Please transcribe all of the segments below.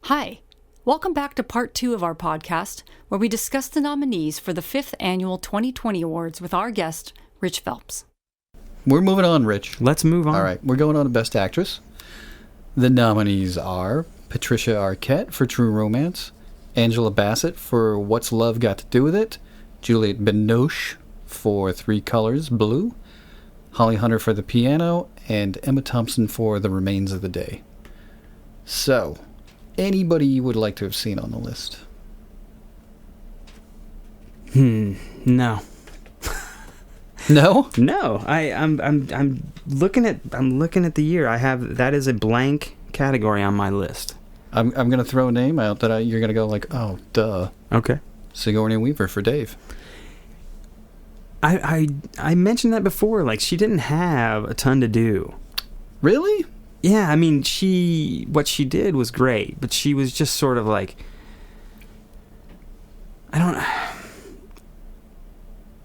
Hi, welcome back to part 2 of our podcast, where we discuss the nominees for the 5th annual 2020 awards with our guest, Rich Phelps. We're moving on, Rich. Let's move on. All right, we're going on to Best Actress. The nominees are Patricia Arquette for True Romance, Angela Bassett for What's Love Got to Do with It, Juliette Binoche for Three Colors Blue, Holly Hunter for The Piano, and Emma Thompson for The Remains of the Day. So, anybody you would like to have seen on the list? No. No? No. I'm looking at the year. I have that is a blank category on my list. I'm going to throw a name out that you're going to go like, oh, duh. Okay. Sigourney Weaver for Dave. I mentioned that before. Like, she didn't have a ton to do. Really? Yeah, I mean, what she did was great, but she was just sort of like,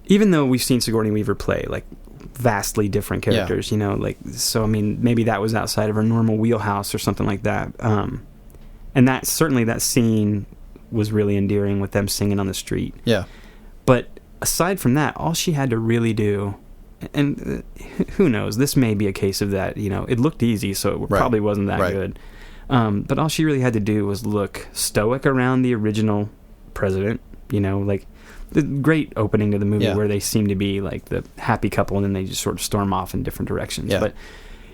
even though we've seen Sigourney Weaver play like vastly different characters, so I mean, maybe that was outside of her normal wheelhouse or something like that. And that scene was really endearing with them singing on the street. Yeah. But aside from that, all she had to really do, and who knows, this may be a case of that, it looked easy, so it probably wasn't that good. But all she really had to do was look stoic around the original president, like the great opening to the movie where they seem to be like the happy couple and then they just sort of storm off in different directions. Yeah. But,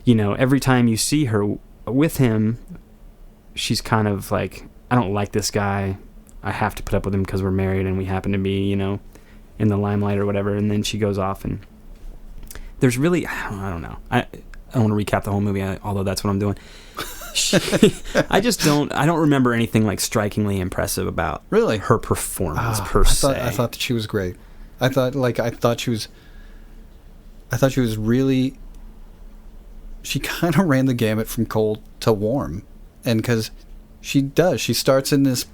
every time you see her with him, she's kind of like, I don't like this guy. I have to put up with him because we're married and we happen to be, in the limelight or whatever. And then she goes off and there's really, I don't know. I don't want to recap the whole movie, although that's what I'm doing. I don't remember anything like strikingly impressive about her performance per se. I thought that she was great. I thought she was really, she kind of ran the gamut from cold to warm. And because she starts in this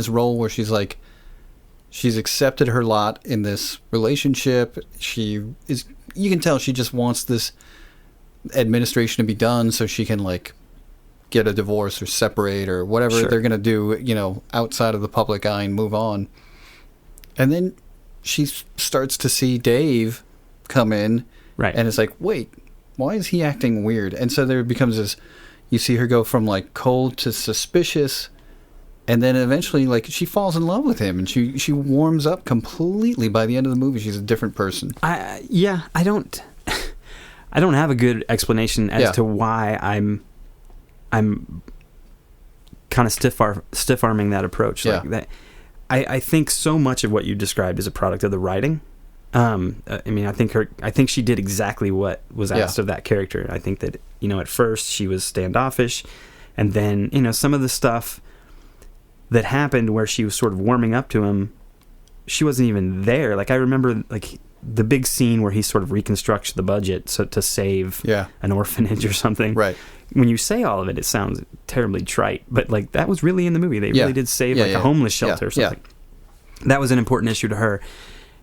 role where she's like, she's accepted her lot in this relationship. You can tell she just wants this administration to be done so she can like get a divorce or separate or whatever they're going to do, outside of the public eye and move on. And then she starts to see Dave come in. Right. And it's like, wait, why is he acting weird? And so there becomes this, you see her go from like cold to suspicious. And then eventually, like, she falls in love with him, and she warms up completely. By the end of the movie, she's a different person. I don't have a good explanation as to why I'm kind of stiff arming that approach. Yeah. Like that, I think so much of what you described is a product of the writing. I mean, I think she did exactly what was asked of that character. I think that at first she was standoffish, and then some of the stuff that happened where she was sort of warming up to him, she wasn't even there. Like, I remember like the big scene where he sort of reconstructs the budget to save an orphanage or something. Right. When you say all of it, it sounds terribly trite, but like that was really in the movie. They really did save a homeless shelter or something. Yeah. That was an important issue to her.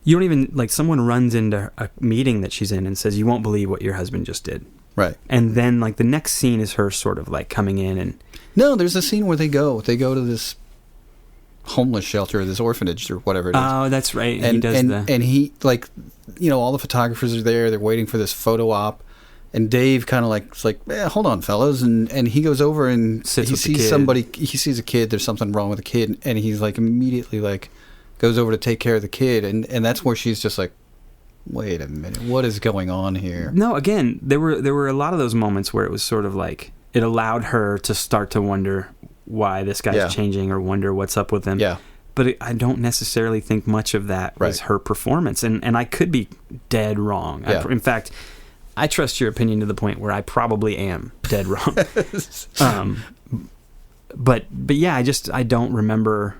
You don't even, like, someone runs into a meeting that she's in and says, "You won't believe what your husband just did." Right. And then like the next scene is her sort of like coming in and... No, there's a scene where they go to this homeless shelter, this orphanage or whatever it is. Oh, that's right. And he, like, all the photographers are there. They're waiting for this photo op. And Dave kind of like, it's like, hold on, fellas. And he goes over and he sees somebody, he sees a kid, there's something wrong with the kid. And he's like immediately like goes over to take care of the kid. And that's where she's just like, wait a minute, what is going on here? No, again, there were a lot of those moments where it was sort of like, it allowed her to start to wonder why this guy's changing or wonder what's up with him. Yeah. But I don't necessarily think much of that was her performance. And I could be dead wrong. Yeah. In fact, I trust your opinion to the point where I probably am dead wrong. But yeah, I don't remember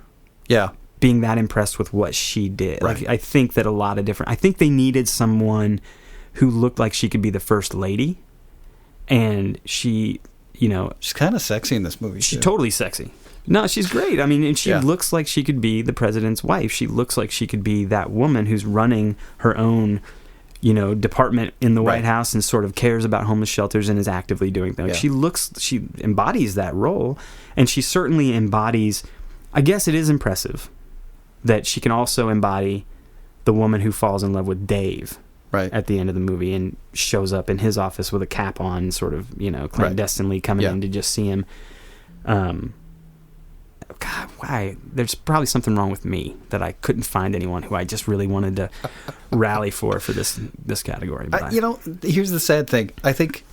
being that impressed with what she did. Right. Like, I think that I think they needed someone who looked like she could be the first lady. And she... she's kind of sexy in this movie. She's totally sexy. No, she's great. I mean, and she looks like she could be the president's wife. She looks like she could be that woman who's running her own, department in the Right. White House and sort of cares about homeless shelters and is actively doing things. Yeah. She embodies that role, and she certainly embodies, I guess it is impressive that she can also embody the woman who falls in love with Dave Right. at the end of the movie and shows up in his office with a cap on, sort of, clandestinely coming in to just see him. God, why? There's probably something wrong with me that I couldn't find anyone who I just really wanted to rally for this category. But Here's the sad thing. I think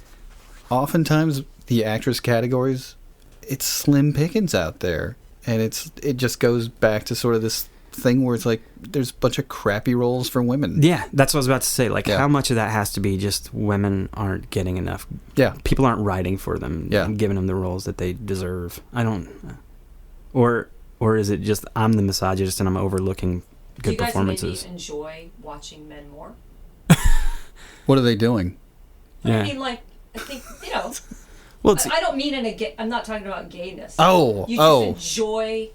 oftentimes the actress categories, it's slim pickings out there, and it just goes back to sort of this thing where it's like there's a bunch of crappy roles for women. Yeah, that's what I was about to say. Like, how much of that has to be just women aren't getting enough? Yeah, people aren't writing for them. Yeah, and giving them the roles that they deserve. I don't. Or is it just I'm the misogynist and I'm overlooking good performances? Do you guys maybe enjoy watching men more? What are they doing? Yeah. I mean, I think, Well, I don't mean I'm not talking about gayness. Oh, you just enjoy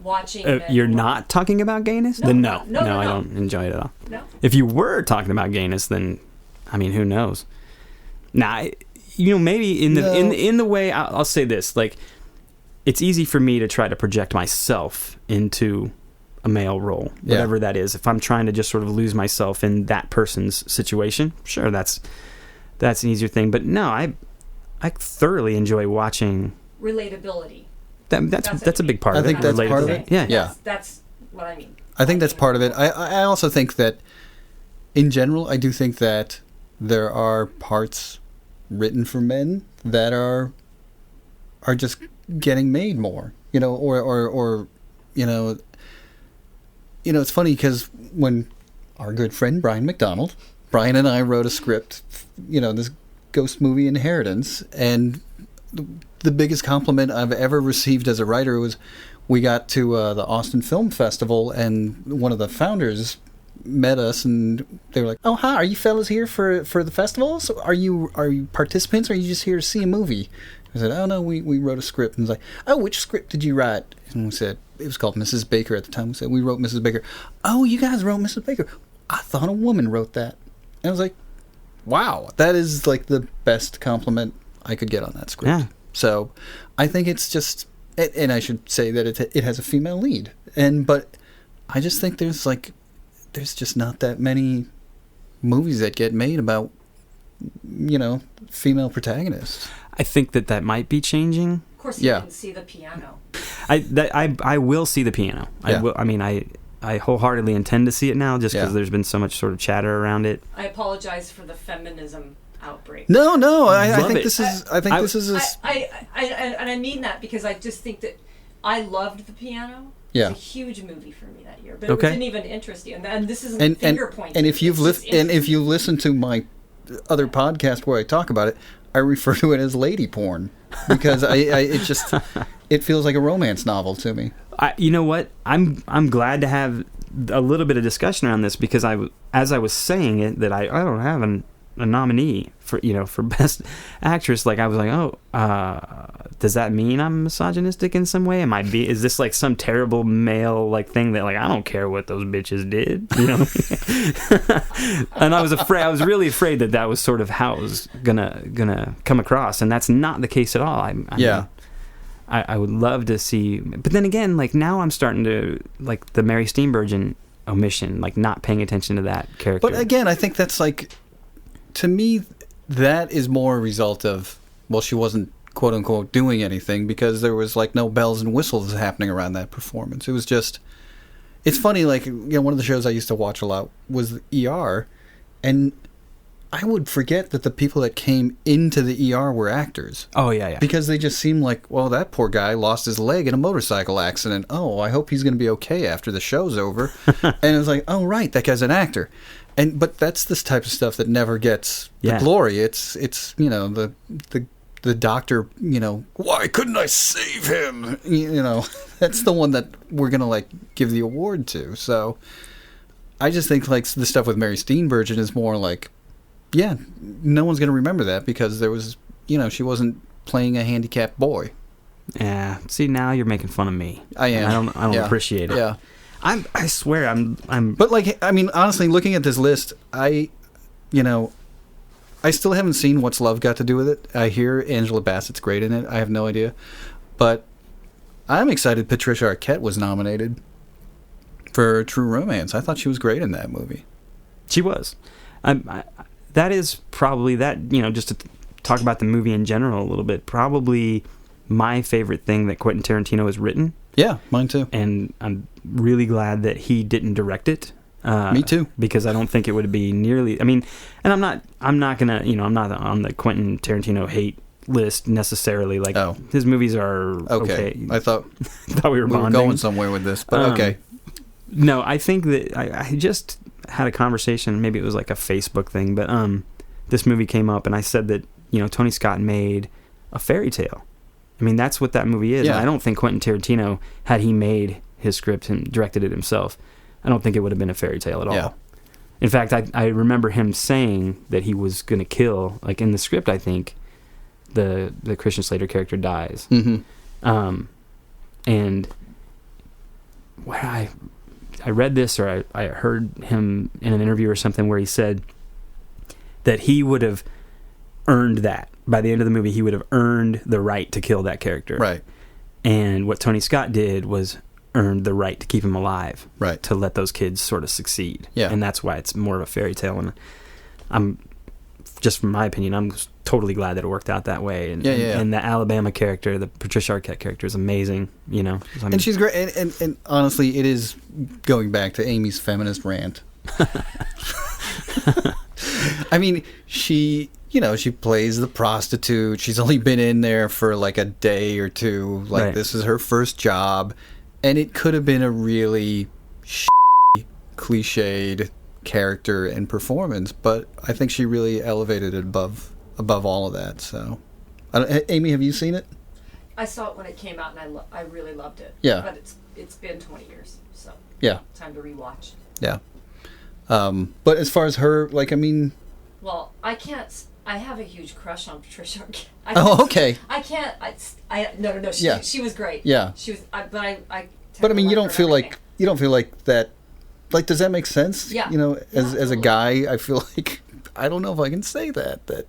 watching men you're more. Not talking about gayness? No, Then no, I don't enjoy it at all. No. If you were talking about gayness, then, I mean, who knows? Nah, maybe in the way, I'll say this, it's easy for me to try to project myself into a male role, whatever that is. If I'm trying to just sort of lose myself in that person's situation, sure, that's an easier thing. But no, I thoroughly enjoy watching relatability. That's a big part I of it. think that's part of it. Yeah. That's what I mean. I think that's part of it. I also think that, in general, I do think that there are parts written for men that are just getting made more, or it's funny because when our good friend Brian and I wrote a script, this ghost movie Inheritance, and the biggest compliment I've ever received as a writer was we got to the Austin Film Festival, and one of the founders met us, and they were like, "Oh, hi, are you fellas here for the festival? So are you participants, or are you just here to see a movie?" I said, "Oh no, we wrote a script." And he's like, "Oh, which script did you write?" And we said, it was called Mrs. Baker at the time. We said, "We wrote Mrs. Baker." "Oh, you guys wrote Mrs. Baker? I thought a woman wrote that." And I was like, "Wow, that is the best compliment I could get on that script." Yeah. So I think it's just, and I should say that it has a female lead, but I just think there's just not that many movies that get made about female protagonists. I think that might be changing. Of course, you didn't see The Piano. I will see The Piano. Yeah. I wholeheartedly intend to see it now, just because there's been so much sort of chatter around it. I apologize for the feminism outbreak. No, I think it. this is. I think this is. And I mean that because I just think that I loved The Piano. Yeah. It's a huge movie for me that year, but it didn't even interest you. And this isn't finger pointing. And if you listen to my other podcast where I talk about it, I refer to it as lady porn because it feels like a romance novel to me. You know what? I'm glad to have a little bit of discussion around this because as I was saying it, that I don't have a nominee for best actress. I was like, does that mean I'm misogynistic in some way? Is this some terrible male thing that I don't care what those bitches did, And I was really afraid that was sort of how it was gonna come across, and that's not the case at all. I would love to see, but then again, now I'm starting to the Mary Steenburgen omission, not paying attention to that character. But again, I think that's to me, that is more a result of, she wasn't quote unquote doing anything because there was no bells and whistles happening around that performance. It was just, it's funny, one of the shows I used to watch a lot was ER, and I would forget that the people that came into the ER were actors. Oh, yeah. Because they just seemed that poor guy lost his leg in a motorcycle accident. Oh, I hope he's going to be okay after the show's over. And it was oh, right, that guy's an actor. But that's this type of stuff that never gets the glory. It's the doctor, why couldn't I save him? That's the one that we're going to give the award to. So I just think the stuff with Mary Steenburgen is more no one's going to remember that because there was, she wasn't playing a handicapped boy. Yeah. See, now you're making fun of me. I am. I don't appreciate it. Yeah. I swear I'm. But honestly, looking at this list, I I still haven't seen What's Love Got to Do with It. I hear Angela Bassett's great in it. I have no idea. But I'm excited Patricia Arquette was nominated for True Romance. I thought she was great in that movie. She was. That is probably just to talk about the movie in general a little bit, probably my favorite thing that Quentin Tarantino has written. Yeah, mine too. And I'm really glad that he didn't direct it. Me too. Because I don't think it would be nearly. I mean, and I'm not gonna. I'm not on the Quentin Tarantino hate list necessarily. Like his movies are okay. I thought we were going somewhere with this, but okay. No, I think that I just had a conversation. Maybe it was like a Facebook thing, but this movie came up, and I said that Tony Scott made a fairy tale. I mean, that's what that movie is. Yeah. And I don't think Quentin Tarantino, had he made his script and directed it himself, I don't think it would have been a fairy tale at all. Yeah. In fact, I remember him saying that he was going to kill, like in the script, I think, the Christian Slater character dies. Mm-hmm. And where I read this, or I heard him in an interview or something where he said that he would have earned that. By the end of the movie, he would have earned the right to kill that character. Right. And what Tony Scott did was earned the right to keep him alive. Right. To let those kids sort of succeed. Yeah. And that's why it's more of a fairy tale. And I'm, just from my opinion, I'm totally glad that it worked out that way. And, and the Alabama character, the Patricia Arquette character, is amazing, and she's great. And honestly, it is going back to Amy's feminist rant. I mean, she plays the prostitute. She's only been in there for like a day or two. Like, right. This is her first job. And it could have been a really cliched character and performance, but I think she really elevated it above all of that. So, Amy, have you seen it? I saw it when it came out, and I really loved it. Yeah. But it's been 20 years, so yeah, time to rewatch. Yeah. But as far as her, well, I can't. I have a huge crush on Patricia Arquette. Oh, okay. I can't. No. She was great. Yeah. She was. But I mean, you don't feel like that. Like, does that make sense? Yeah. As a guy, I feel like I don't know if I can say that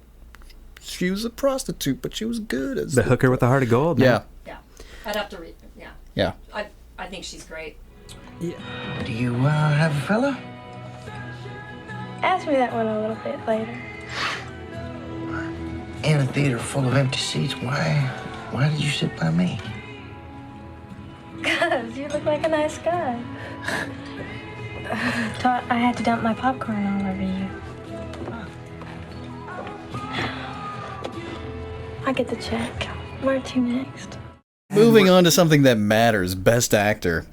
she was a prostitute, but she was good as the hooker with the heart of gold. Man. Yeah. Yeah. I'd have to read. Yeah. Yeah. I think she's great. Yeah. Do you have a fella? Ask me that one a little bit later. In a theater full of empty seats, why did you sit by me? 'Cause you look like a nice guy. Thought I had to dump my popcorn all over you. I get the check. Where to next? Moving on to something that matters, Best Actor.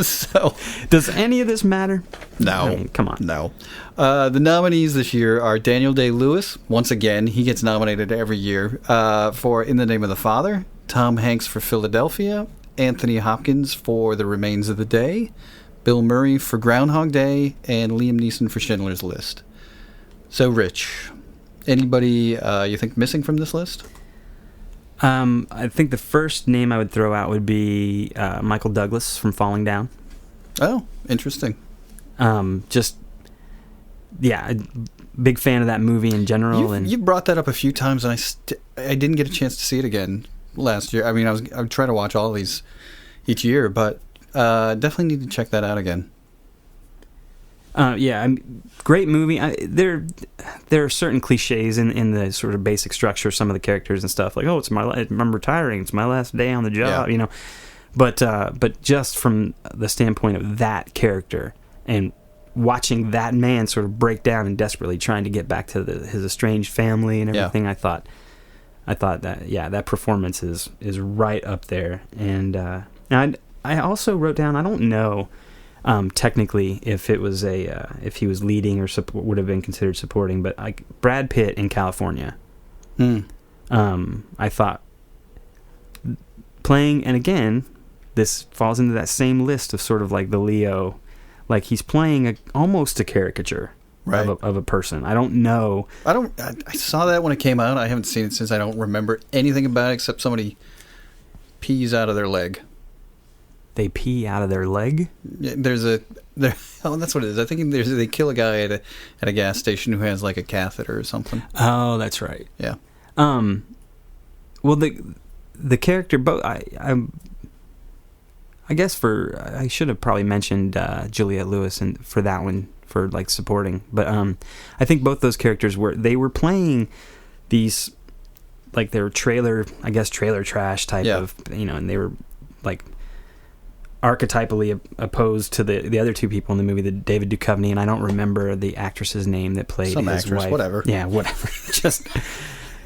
So, does any of this matter? No. I mean, come on. No. The nominees this year are Daniel Day-Lewis. Once again, he gets nominated every year for In the Name of the Father. Tom Hanks for Philadelphia. Anthony Hopkins for The Remains of the Day. Bill Murray for Groundhog Day. And Liam Neeson for Schindler's List. So, Rich, anybody you think missing from this list? I think the first name I would throw out would be Michael Douglas from Falling Down. Oh, interesting. A big fan of that movie in general. You brought that up a few times, and I didn't get a chance to see it again last year. I mean, I would try to watch all of these each year, but definitely need to check that out again. Great movie. There are certain cliches in the sort of basic structure of some of the characters and stuff. Like, oh, I'm retiring. It's my last day on the job. Yeah. But just from the standpoint of that character and watching that man sort of break down and desperately trying to get back to his estranged family and everything, I thought that performance is right up there. And I also wrote down, I don't know. Technically, if it was if he was leading or would have been considered supporting, but like Brad Pitt in California, I thought playing, and again, this falls into that same list of sort of like the Leo, like he's playing almost a caricature of a person. I don't know. I saw that when it came out. I haven't seen it since. I don't remember anything about it except somebody pees out of their leg. they pee out of their leg. Yeah, oh, that's what it is. I think they kill a guy at a gas station who has like a catheter or something. Oh, that's right. Yeah. Well, the character, I guess I should have probably mentioned Juliette Lewis for that one, for like supporting. But I think both those characters were playing these, like, they were trailer trash type of, and they were like archetypally opposed to the other two people in the movie, the David Duchovny, and I don't remember the actress's name that played some his actress, wife. whatever. Yeah, whatever.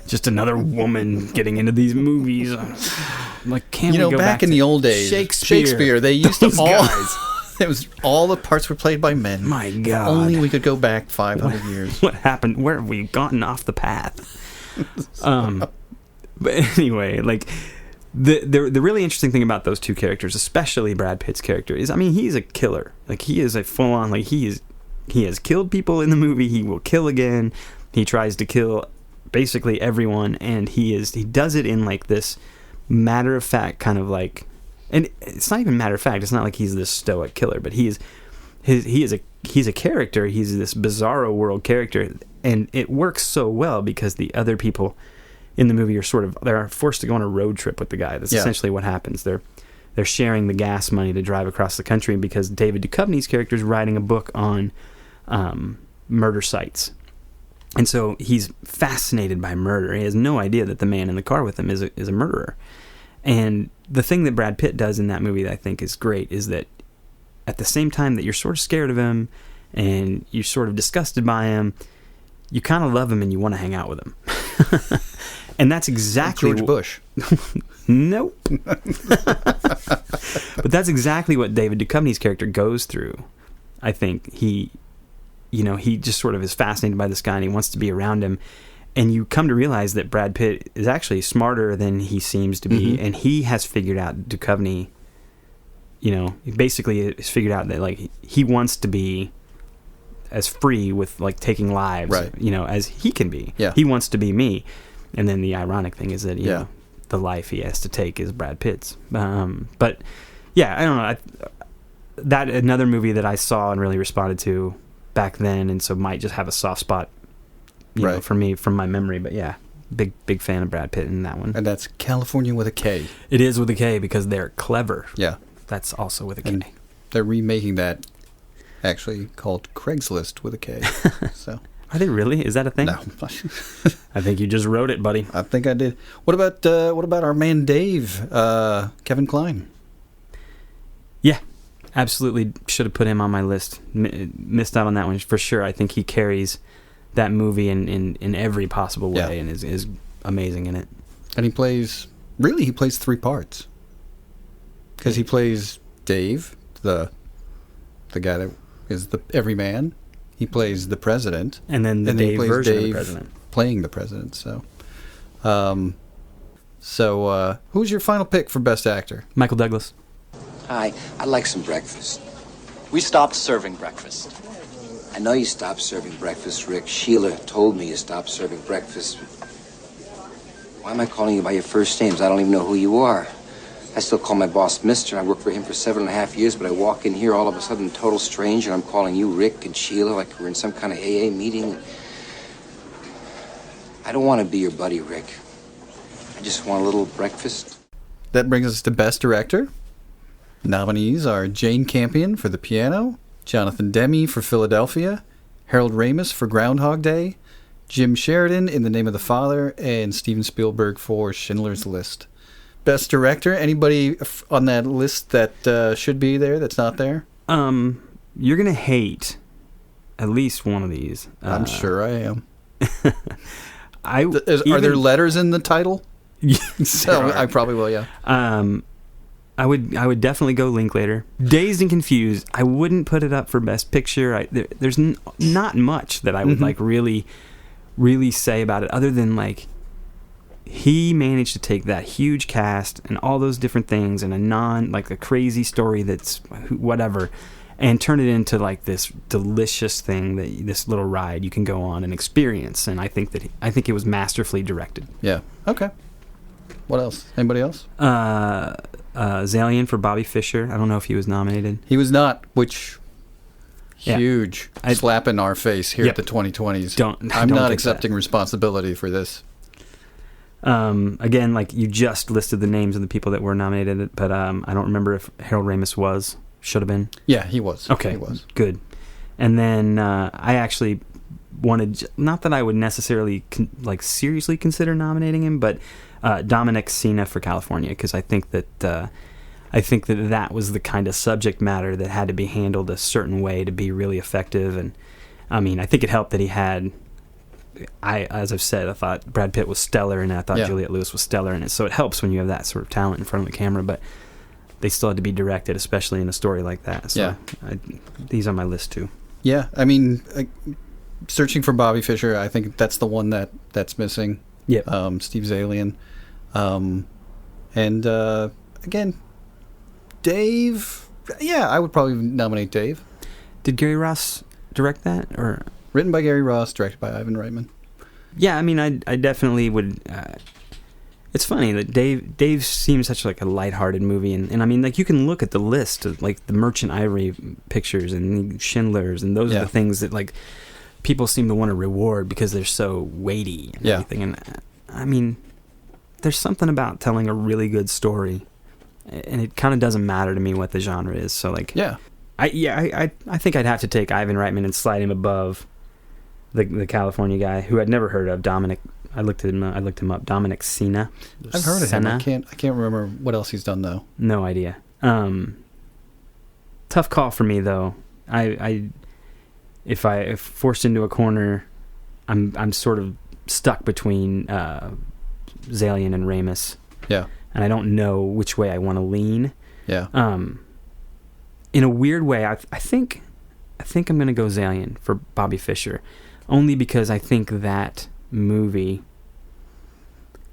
Just another woman getting into these movies. I'm like, can't we go back in the old days, Shakespeare, they used to it was all the parts were played by men. My God. If only we could go back 500 years. What happened? Where have we gotten off the path? But anyway, like, the really interesting thing about those two characters, especially Brad Pitt's character, is, I mean, he's a killer. Like, he is a full-on, like, he has killed people in the movie. He will kill again. He tries to kill basically everyone, and he does it in like this matter-of-fact kind of like, and it's not even matter-of-fact. It's not like he's this stoic killer, but he's a character. He's this bizarro world character, and it works so well because the other people in the movie they're forced to go on a road trip with the guy. That's essentially what happens. They're sharing the gas money to drive across the country because David Duchovny's character is writing a book on murder sites. And so he's fascinated by murder. He has no idea that the man in the car with him is a murderer. And the thing that Brad Pitt does in that movie that I think is great is that at the same time that you're sort of scared of him and you're sort of disgusted by him, you kind of love him and you want to hang out with him. And that's exactly... George Bush. Nope. But that's exactly what David Duchovny's character goes through. I think he just sort of is fascinated by this guy and he wants to be around him. And you come to realize that Brad Pitt is actually smarter than he seems to be. Mm-hmm. And he has figured out Duchovny, basically has figured out that, like, he wants to be as free with, like, taking lives, right, as he can be. Yeah. He wants to be me. And then the ironic thing is that, the life he has to take is Brad Pitt's. But, yeah, I don't know. That another movie that I saw and really responded to back then, and so might just have a soft spot, for me from my memory. But yeah, big fan of Brad Pitt in that one. And that's California with a K. It is with a K because they're clever. Yeah, that's also with a K. And they're remaking that, actually called Craigslist with a K. So are they really? Is that a thing? No. I think you just wrote it, buddy. I think I did. What about our man Dave, Kevin Kline? Yeah. Absolutely should have put him on my list. Missed out on that one for sure. I think he carries that movie in every possible way and is amazing in it. And he plays 3 parts. Because he plays Dave, the guy that is the everyman. He plays the president. And then Dave version of the president. Playing the president. So who's your final pick for Best Actor? Michael Douglas. Hi, I'd like some breakfast. We stopped serving breakfast. I know you stopped serving breakfast, Rick. Sheila told me you stopped serving breakfast. Why am I calling you by your first names? I don't even know who you are. I still call my boss Mister. I worked for him for 7.5 years, but I walk in here all of a sudden, total stranger, and I'm calling you Rick and Sheila like we're in some kind of AA meeting. I don't want to be your buddy, Rick. I just want a little breakfast. That brings us to Best Director. Nominees are Jane Campion for The Piano, Jonathan Demme for Philadelphia, Harold Ramis for Groundhog Day, Jim Sheridan in The Name of the Father, and Steven Spielberg for Schindler's List. Best Director, anybody on that list that should be there that's not there? You're going to hate at least one of these. I'm sure I am. Are there letters in the title? So I probably will, yeah. I would definitely go Linklater. Dazed and Confused. I wouldn't put it up for Best Picture. There's not much that I would like really, really say about it, other than like he managed to take that huge cast and all those different things and a crazy story that's whatever, and turn it into like this delicious thing, this little ride you can go on and experience. And I think it was masterfully directed. Yeah. Okay. What else? Anybody else? Zalian for Bobby Fischer. I don't know if he was nominated. He was not, which huge slap in our face here at the 2020s. I'm not accepting responsibility for this. Again, like you just listed the names of the people that were nominated, but I don't remember if Harold Ramis was. Should have been. Yeah, he was. Okay, he was. Good. And then I actually wanted, not that I would necessarily seriously consider nominating him, but Dominic Sena for California, because I think that was the kind of subject matter that had to be handled a certain way to be really effective. And I mean, I think it helped that he had. As I've said, I thought Brad Pitt was stellar, and I thought Juliette Lewis was stellar in it. So it helps when you have that sort of talent in front of the camera, but they still had to be directed, especially in a story like that. So these are my list too. Yeah, I mean, searching for Bobby Fischer, I think that's the one that's missing. Yep. Steve Zalian. And again, Dave. Yeah, I would probably nominate Dave. Did Gary Ross direct that, or written by Gary Ross, directed by Ivan Reitman? Yeah, I mean, I definitely would. It's funny that Dave seems such like a lighthearted movie, and I mean, like you can look at the list of like the Merchant Ivory pictures and Schindler's, and those are the things that like people seem to want to reward because they're so weighty and everything. And I mean, there's something about telling a really good story, and it kind of doesn't matter to me what the genre is. So like, I think I'd have to take Ivan Reitman and slide him above the California guy who I'd never heard of, Dominic. I looked him up. Dominic Sena. I've heard of him. I can't remember what else he's done though. No idea. Tough call for me though. If forced into a corner, I'm sort of stuck between Zalian and Ramis. Yeah. And I don't know which way I want to lean. Yeah. In a weird way, I think I'm going to go Zalian for Bobby Fischer, only because I think that movie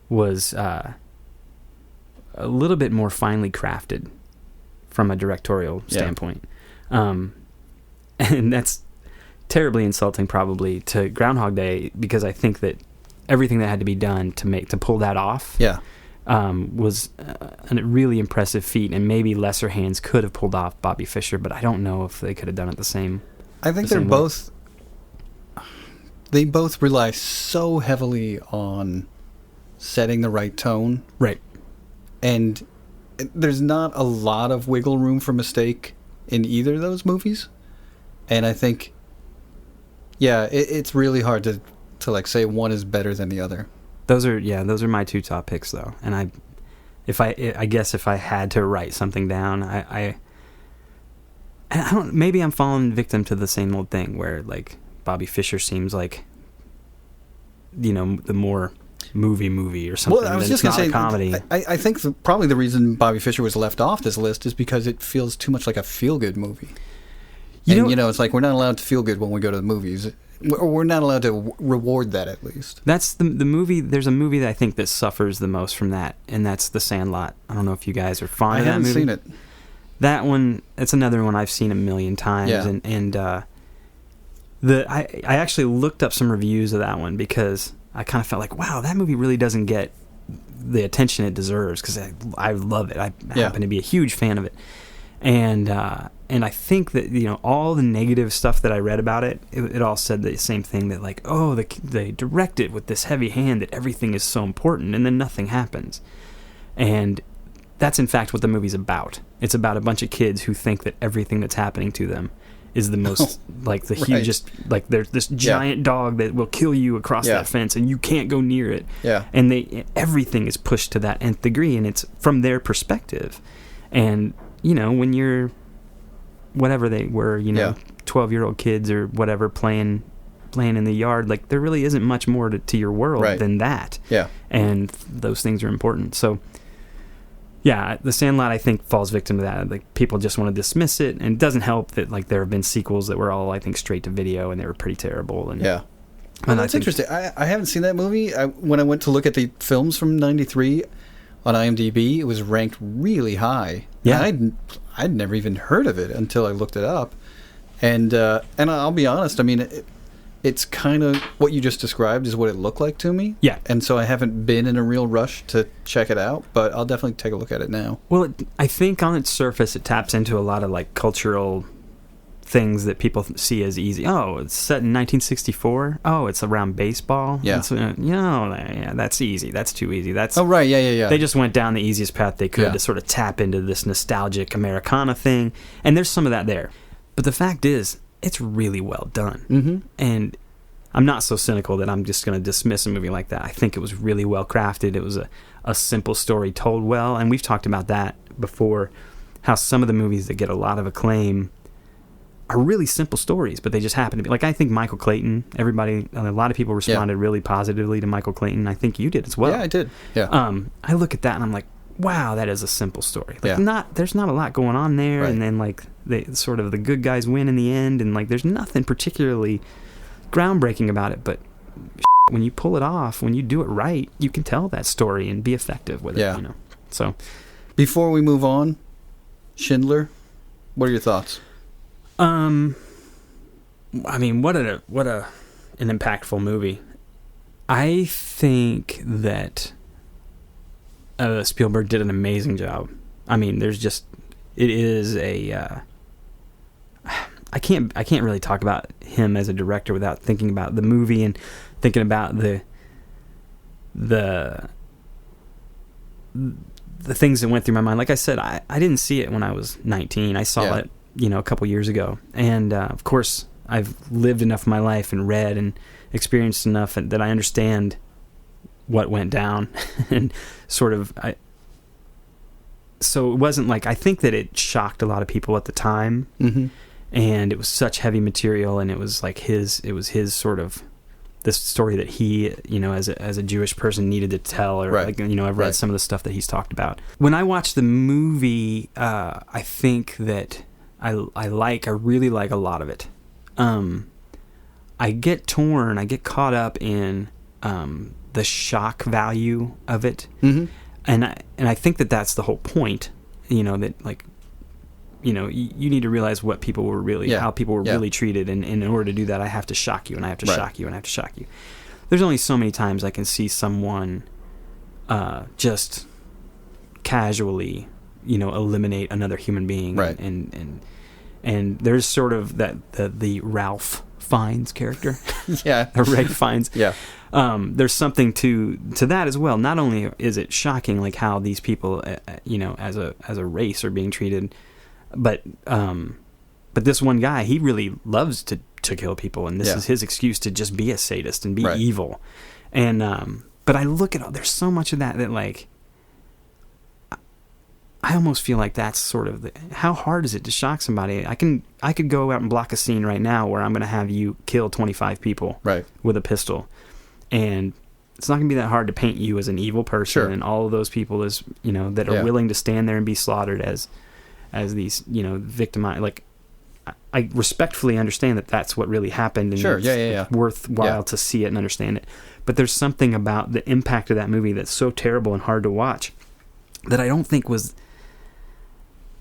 was a little bit more finely crafted from a directorial standpoint. And that's terribly insulting probably to Groundhog Day, because I think that everything that had to be done to pull that off was a really impressive feat, and maybe lesser hands could have pulled off Bobby Fischer, but I don't know if they could have done it the same. I think they're both. They both rely so heavily on setting the right tone. Right. And there's not a lot of wiggle room for mistake in either of those movies. And I think, it's really hard to like say one is better than the other. Those are my two top picks though. And I guess if I had to write something down, I don't, maybe I'm falling victim to the same old thing where like Bobby Fischer seems like, the more movie or something. Well, I was just going to say, comedy. I think probably the reason Bobby Fischer was left off this list is because it feels too much like a feel-good movie. It's like we're not allowed to feel good when we go to the movies. Or we're not allowed to reward that, at least. That's the movie. There's a movie that I think that suffers the most from that, and that's The Sandlot. I don't know if you guys are fond of that movie. I haven't seen it. That one, it's another one I've seen a million times. Yeah. And I actually looked up some reviews of that one because I kind of felt like, wow, that movie really doesn't get the attention it deserves, because I love it. I happen to be a huge fan of it. And I think that, all the negative stuff that I read about it all said the same thing, that like, oh, they direct it with this heavy hand that everything is so important, and then nothing happens. And that's in fact what the movie's about. It's about a bunch of kids who think that everything that's happening to them is the most, like the hugest, like there's this giant dog that will kill you across that fence and you can't go near it. Yeah. And everything is pushed to that nth degree, and it's from their perspective. And, when you're, whatever they were, 12-year-old kids or whatever playing in the yard, like there really isn't much more to your world than that. Yeah. And those things are important. So, The Sandlot, I think, falls victim to that. Like people just want to dismiss it, and it doesn't help that like there have been sequels that were all, I think, straight to video, and they were pretty terrible. And well, that's interesting. I haven't seen that movie. When I went to look at the films from '93 on IMDb, it was ranked really high. Yeah, I'd never even heard of it until I looked it up, and I'll be honest. I mean, it's kind of what you just described is what it looked like to me. Yeah. And so I haven't been in a real rush to check it out, but I'll definitely take a look at it now. Well, I think on its surface it taps into a lot of like cultural things that people see as easy. Oh, it's set in 1964. Oh, it's around baseball. Yeah. It's, yeah, that's easy. That's too easy. That's Oh, right. Yeah. They just went down the easiest path they could to sort of tap into this nostalgic Americana thing, and there's some of that there. But the fact is, it's really well done. Mm-hmm. And I'm not so cynical that I'm just going to dismiss a movie like that. I think it was really well crafted. It was a simple story told well, and we've talked about that before, how some of the movies that get a lot of acclaim are really simple stories, but they just happen to be. Like, I think Michael Clayton, a lot of people responded really positively to Michael Clayton. I think you did as well. Yeah, I did. Yeah. I look at that and I'm like, wow, that is a simple story. Like, Yeah. There's not a lot going on there, Right. and then like the good guys win in the end, and like there's nothing particularly groundbreaking about it, but when you pull it off, when you do it right, you can tell that story and be effective with it. Yeah. You know. So Before we move on, Schindler, what are your thoughts? I mean, what an impactful movie. I think that Spielberg did an amazing job. I mean, it is a. I can't really talk about him as a director without thinking about the movie and thinking about the things that went through my mind. Like I said, I didn't see it when I was 19. I saw it, a couple years ago, and of course, I've lived enough of my life and read and experienced enough that I understand what went down, and sort of so it wasn't like, I think that it shocked a lot of people at the time. Mm-hmm. And it was such heavy material, and it was like his sort of this story that he, as a Jewish person needed to tell, or right. I've read some of the stuff that he's talked about. When I watched the movie, I think that I really like a lot of it. I get caught up in the shock value of it. Mm-hmm. And I think that that's the whole point, that like, you need to realize what people were really, how people were really treated. And in order to do that, I have to shock you, and I have to shock you, and I have to shock you. There's only so many times I can see someone just casually, eliminate another human being. Right. And there's sort of the Ralph Fiennes character. Yeah. Or Ray Fiennes. Yeah. There's something to that as well. Not only is it shocking, like how these people, as a race are being treated, but this one guy, he really loves to kill people, and this is his excuse to just be a sadist and be evil. And but I look at there's so much of that like I almost feel like that's sort of how hard is it to shock somebody? I could go out and block a scene right now where I'm going to have you kill 25 people with a pistol, and it's not going to be that hard to paint you as an evil person, and all of those people as that are willing to stand there and be slaughtered as these victimized. Like, I respectfully understand that that's what really happened, and it's worthwhile to see it and understand it. But there's something about the impact of that movie that's so terrible and hard to watch that I don't think was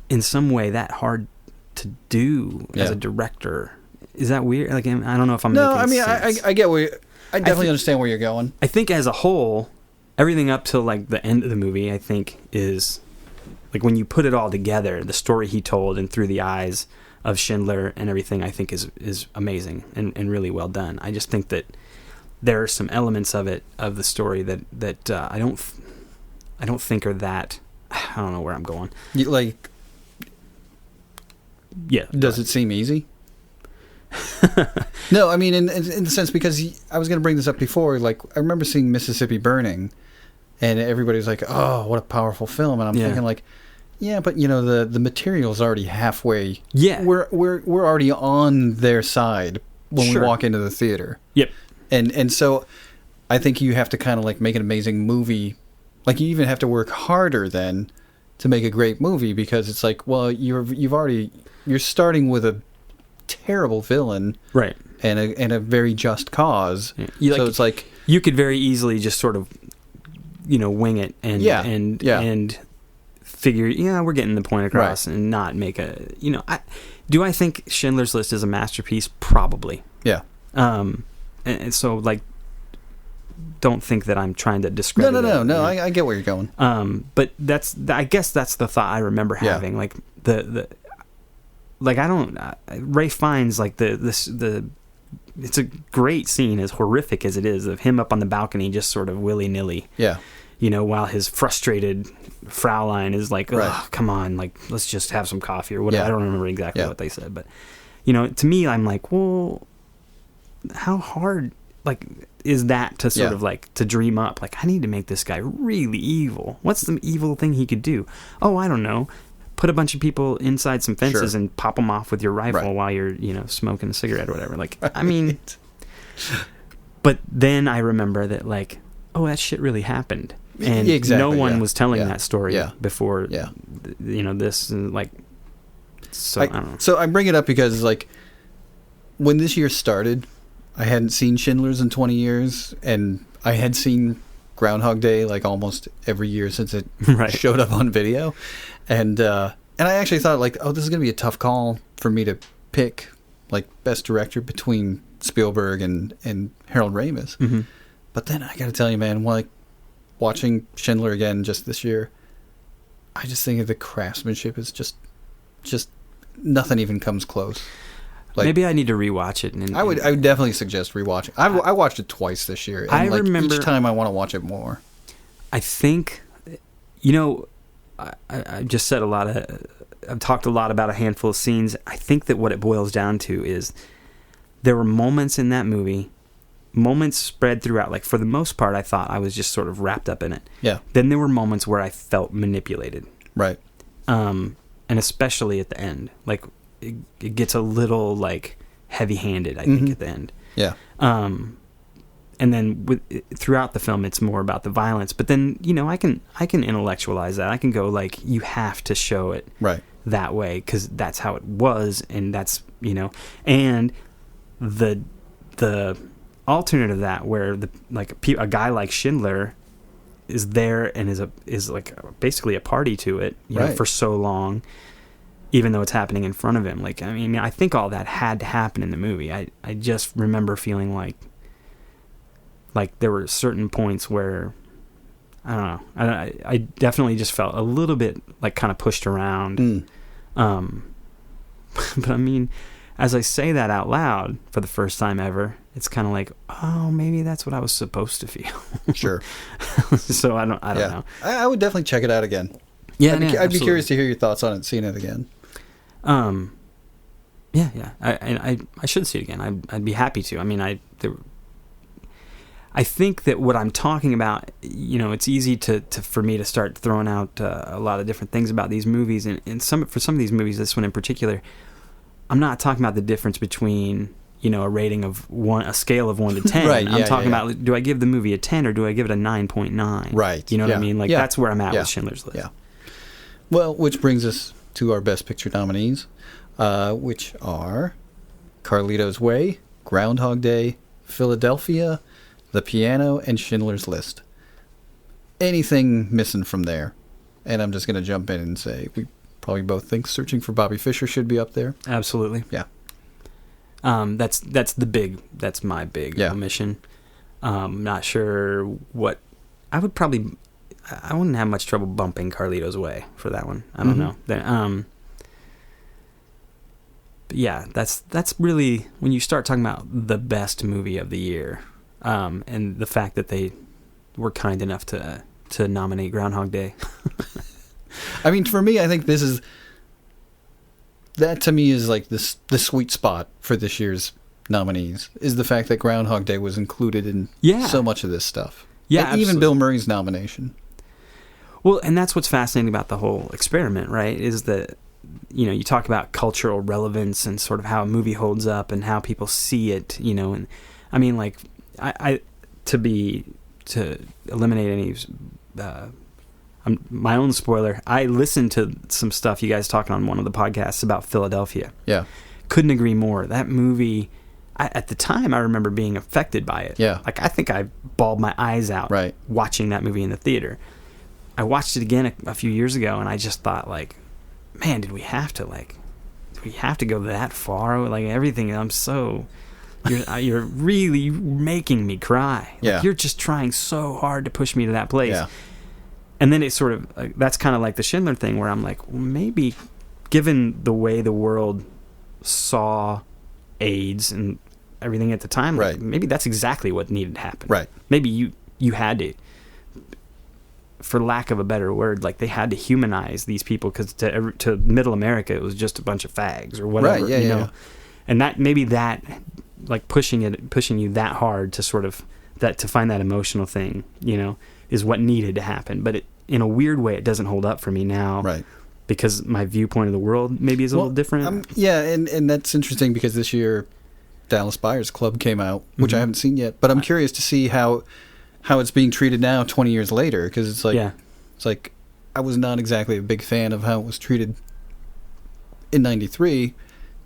in some way that hard to do as a director. Is that weird? Like, I don't know if I'm making sense. I get where I definitely understand where you're going. I think as a whole, everything up till like the end of the movie, I think is like, when you put it all together, the story he told and through the eyes of Schindler and everything, I think is amazing and really well done. I just think that there are some elements of the story that I don't think are that. I don't know where I'm going. Does it seem easy? No, I mean in the sense, because I was going to bring this up before. Like, I remember seeing Mississippi Burning, and everybody's like, "Oh, what a powerful film!" And I'm thinking like, "Yeah, but the material's already halfway. Yeah, we're already on their side when we walk into the theater. Yep, and so I think you have to kind of like make an amazing movie. Like, you even have to work harder then to make a great movie, because it's like, well, you're starting with a terrible villain, right, and a very just cause. Yeah. So it's like you could very easily just sort of wing it and figure we're getting the point across, and not make a do I think Schindler's List is a masterpiece? Probably. Yeah. And so, like, don't think that I'm trying to discredit it. No. I get where you're going. But I guess that's the thought I remember having. Like like I don't. Ray Fiennes, like it's a great scene, as horrific as it is, of him up on the balcony just sort of willy-nilly. Yeah. While his frustrated Fraulein is like, "Oh, come on, like, let's just have some coffee," or whatever. I don't remember exactly what they said, but to me, I'm like, well, how hard, like, is that to sort of like to dream up? Like, I need to make this guy really evil. What's the evil thing he could do? Oh, I don't know. Put a bunch of people inside some fences and pop them off with your rifle while you're, smoking a cigarette or whatever. Like, I mean, but then I remember that, like, oh, that shit really happened. And no one was telling that story before, this, and like, so I don't know. So I bring it up because, like, when this year started, I hadn't seen Schindler's in 20 years, and I had seen Groundhog Day like almost every year since it showed up on video. And I actually thought, like, oh, this is going to be a tough call for me to pick, like, best director between Spielberg and Harold Ramis. Mm-hmm. But then I got to tell you, man, like, watching Schindler again just this year, I just think the craftsmanship is just nothing even comes close. Like, maybe I need to rewatch it. I would definitely suggest rewatching. I watched it twice this year, and I remember each time I want to watch it more. I think, I just said I've talked a lot about a handful of scenes. I think that what it boils down to is there were moments in that movie, moments spread throughout. Like, for the most part, I thought I was just sort of wrapped up in it. Yeah. Then there were moments where I felt manipulated. Right. And especially at the end. Like, it gets a little, like, heavy-handed, I think, at the end. Yeah. And then throughout the film, it's more about the violence. But then, I can intellectualize that. I can go, like, you have to show it that way because that's how it was, and that's, and the alternate of that, where a guy like Schindler is there and is like basically a party to it, for so long, even though it's happening in front of him. Like, I mean, I think all that had to happen in the movie. I just remember feeling like there were certain points where, I don't know, I definitely just felt a little bit like kind of pushed around. But I mean, as I say that out loud for the first time ever, it's kind of like, oh, maybe that's what I was supposed to feel. Sure. So I don't know. I would definitely check it out again. Yeah, I'd be curious to hear your thoughts on it, seeing it again. Yeah. I should see it again. I'd be happy to. I mean, I think that what I'm talking about, it's easy for me to start throwing out a lot of different things about these movies, and for some of these movies, this one in particular, I'm not talking about the difference between a rating of a scale of 1 to 10. Right. I'm talking about, do I give the movie a 10 or do I give it a 9.9? Right. You know what I mean? Like, that's where I'm at with Schindler's List. Yeah. Well, which brings us to our Best Picture nominees, which are Carlito's Way, Groundhog Day, Philadelphia, The Piano, and Schindler's List. Anything missing from there? And I'm just going to jump in and say we probably both think Searching for Bobby Fischer should be up there. Absolutely. Yeah. That's my big omission. Not sure what I wouldn't have much trouble bumping Carlito's Way for that one. I don't know. But yeah, that's really when you start talking about the best movie of the year, and the fact that they were kind enough to nominate Groundhog Day. I mean, for me, I think that to me is like the sweet spot for this year's nominees, is the fact that Groundhog Day was included in so much of this stuff. Yeah, and even Bill Murray's nomination. Well, and that's what's fascinating about the whole experiment, right? Is that, you talk about cultural relevance and sort of how a movie holds up and how people see it, and I mean, like, to eliminate any my own spoiler, I listened to some stuff you guys talking on one of the podcasts about Philadelphia. Yeah. Couldn't agree more. That movie, at the time, I remember being affected by it. Yeah. Like, I think I bawled my eyes out watching that movie in the theater. I watched it again a few years ago, and I just thought, like, man, did we have to go that far? Like, everything, I'm so You're really making me cry. Like, Yeah. you're just trying so hard to push me to that place. Yeah. And then it's sort of, that's kind of like the Schindler thing where I'm like, well, maybe given the way the world saw AIDS and everything at the time, like, Right. maybe that's exactly what needed to happen. Right. Maybe you had to, for lack of a better word, like they had to humanize these people because to middle America it was just a bunch of fags or whatever, Right, yeah, you yeah, know. yeah. And that maybe that like pushing you that hard to sort of to find that emotional thing, you know, is what needed to happen. But in a weird way, it doesn't hold up for me now, Right. Because my viewpoint of the world maybe is a little different. Yeah, and that's interesting because this year Dallas Buyers Club came out, which I haven't seen yet, but I'm curious to see how it's being treated now 20 years later, because it's like I was not exactly a big fan of how it was treated in 93,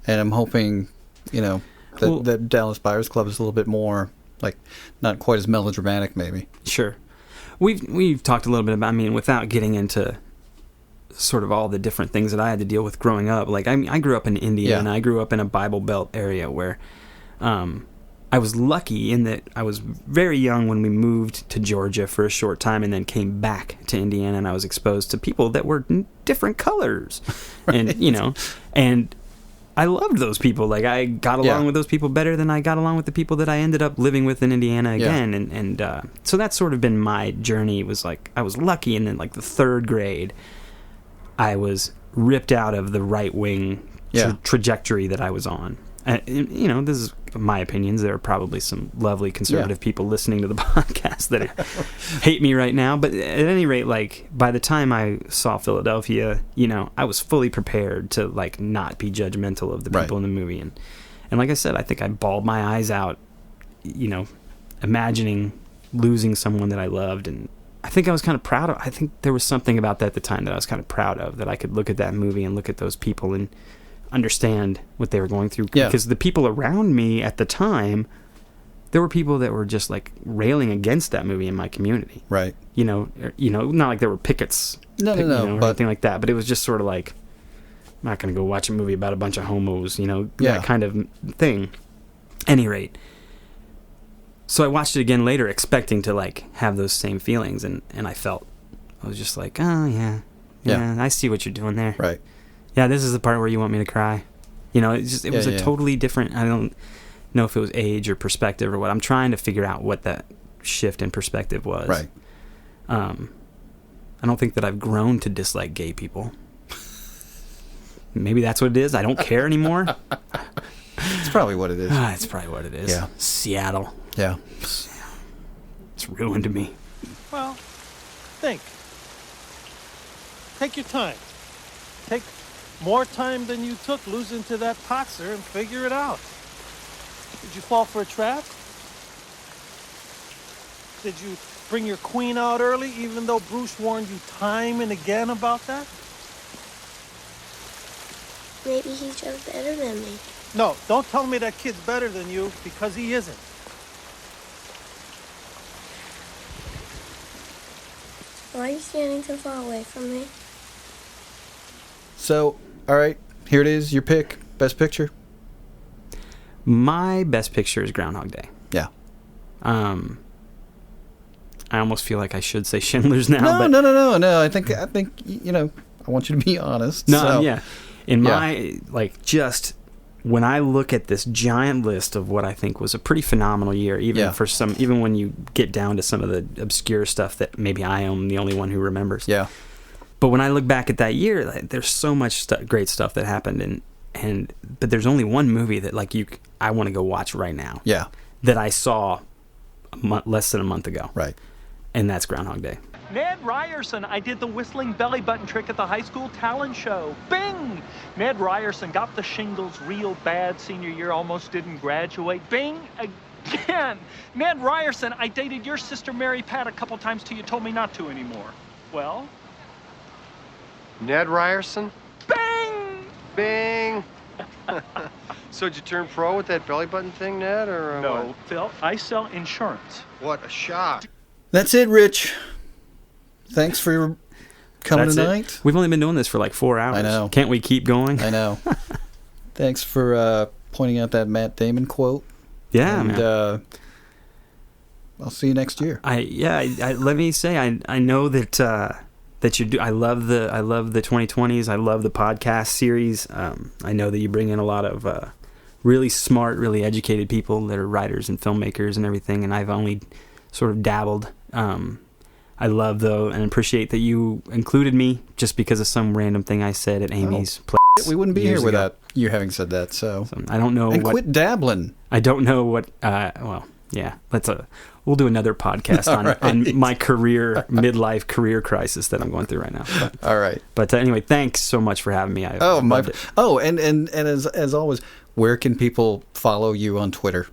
and I'm hoping, you know, that Dallas Buyers Club is a little bit more, like, not quite as melodramatic maybe. Sure. We've talked a little bit about, I mean, without getting into sort of all the different things that I had to deal with growing up. Like, I grew up in India, and I grew up in a Bible Belt area where I was lucky in that I was very young when we moved to Georgia for a short time and then came back to Indiana, and I was exposed to people that were different colors. Right. And, you know, and I loved those people. Like, I got along with those people better than I got along with the people that I ended up living with in Indiana again. Yeah. And so that's sort of been my journey. It was like, I was lucky, and then like the third grade, I was ripped out of the right-wing trajectory that I was on. And, you know, this is my opinions. There are probably some lovely conservative people listening to the podcast that hate me right now. But at any rate, like, by the time I saw Philadelphia, you know, I was fully prepared to, like, not be judgmental of the people in the movie. And like I said, I think I bawled my eyes out, you know, imagining losing someone that I loved. And I think I was kind of proud of. I think there was something about that at the time that I was kind of proud of, that I could look at that movie and look at those people and understand what they were going through. Because the people around me at the time, there were people that were just like railing against that movie in my community. Right. You know, not like there were pickets. No, or anything like that. But it was just sort of like, I'm not going to go watch a movie about a bunch of homos, you know, that kind of thing. Any rate. So I watched it again later, expecting to like have those same feelings, and I was just like, oh yeah, I see what you're doing there. Right. Yeah, this is the part where you want me to cry. You know, it was a totally different, I don't know if it was age or perspective or what. I'm trying to figure out what that shift in perspective was. Right. I don't think that I've grown to dislike gay people. Maybe that's what it is. I don't care anymore. It's probably what it is. It's probably what it is. Yeah. Seattle. Yeah. It's ruined me. Well, think. Take your time. Take more time than you took losing to that Potzer and figure it out. Did you fall for a trap? Did you bring your queen out early even though Bruce warned you time and again about that? Maybe he's just better than me. No, don't tell me that kid's better than you, because he isn't. Why are you standing so far away from me? So, all right, here it is, your pick, Best Picture. My Best Picture is Groundhog Day. Yeah. I almost feel like I should say Schindler's now. No. I think you know, I want you to be honest. My, like, just when I look at this giant list of what I think was a pretty phenomenal year, even when you get down to some of the obscure stuff that maybe I am the only one who remembers. Yeah. But when I look back at that year, there's so much great stuff that happened, but there's only one movie that I want to go watch right now. Yeah. That I saw less than a month ago. Right. And that's Groundhog Day. Ned Ryerson, I did the whistling belly button trick at the high school talent show. Bing! Ned Ryerson got the shingles real bad senior year, almost didn't graduate. Bing! Again! Ned Ryerson, I dated your sister Mary Pat a couple times till you told me not to anymore. Well? Ned Ryerson? Bing! Bing! So did you turn pro with that belly button thing, Ned, or no, what? Phil, I sell insurance. What a shock. That's it, Rich. Thanks for coming tonight. We've only been doing this for like 4 hours. I know. Can't we keep going? I know. Thanks for pointing out that Matt Damon quote. Yeah, and, man. I'll see you next year. Let me say, I know that you do. I love the 2020s. I love the podcast series. I know that you bring in a lot of really smart, really educated people that are writers and filmmakers and everything. And I've only sort of dabbled. I love though and appreciate that you included me just because of some random thing I said at Amy's place. We wouldn't be here without you having said that. So I don't know. And quit dabbling. I don't know what. Well, yeah. We'll do another podcast on my midlife career crisis that I'm going through right now. But, all right. But anyway, thanks so much for having me. And as always, where can people follow you on Twitter?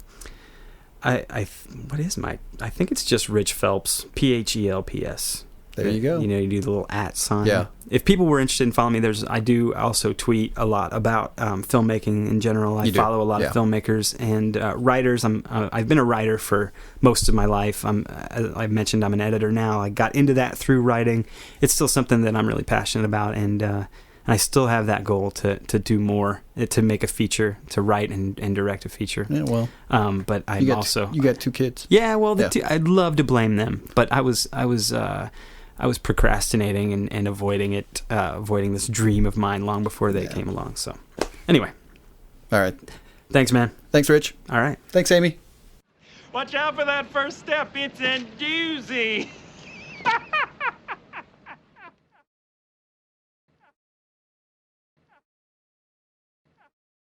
I think it's just Rich Phelps, Phelps. There you go. You do the little @ sign. Yeah. If people were interested in following me, I do also tweet a lot about filmmaking in general. I follow a lot of filmmakers and writers. I've been a writer for most of my life. I've mentioned I'm an editor now. I got into that through writing. It's still something that I'm really passionate about, and I still have that goal to do more, to make a feature, to write and direct a feature. Yeah, well. But I'm also you got 2 kids. Yeah, well, I'd love to blame them, but I was procrastinating and avoiding this dream of mine long before they came along. So, anyway. All right. Thanks, man. Thanks, Rich. All right. Thanks, Amy. Watch out for that first step. It's a doozy.